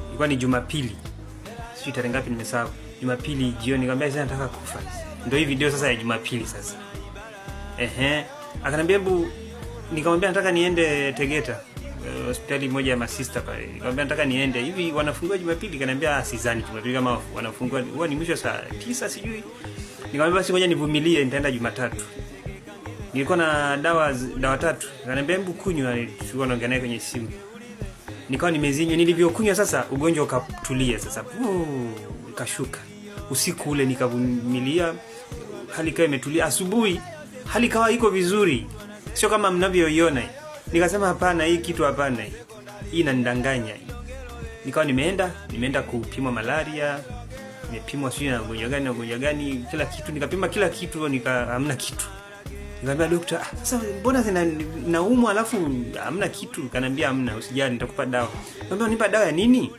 Ilikuwa ni Jumapili. Sijui tarehe ngapi nimesahau. Jumapili jioni nikamwambia sasa nataka kufa. Ndio hii video sasa ya Jumapili sasa. Akaniambia hebu, nikamwambia nataka niende Tegeta. Hospitali moja ya masista pale. Nikamwambia nataka niende. Hivi wanafungua Jumapili? Akaniambia sidhani Jumapili kama wanafungua. Huwa ni mwisho saa 9 sijui. Nikamwambia basi ngoja nivumilie, nitaenda Jumatatu. Nilikuwa na dawa tatu. Akaniambia hebu kunywa, tulikuwa naongea naye kwenye simu. Nikawa nimezinywa, nilivyokunywa sasa ugonjwa ukatulia sasa. Ukashuka. Usiku ule nikavumilia, hali ikawa imetulia. Asubuhi hali ikawa iko vizuri. Sio kama mnavyoiona. Nikasema hapana, hii kitu hapana. Hii inanidanganya. Nikawa nimeenda kupimwa malaria, nimepimwa sio na ugonjwa gani, kila kitu nikapima kila kitu, hamna kitu. Nikamwambia daktari, sasa mbona naumwa alafu hamna kitu? Kananiambia hamna, usijali nitakupa dawa. Nikamwambia nipa dawa ya nini?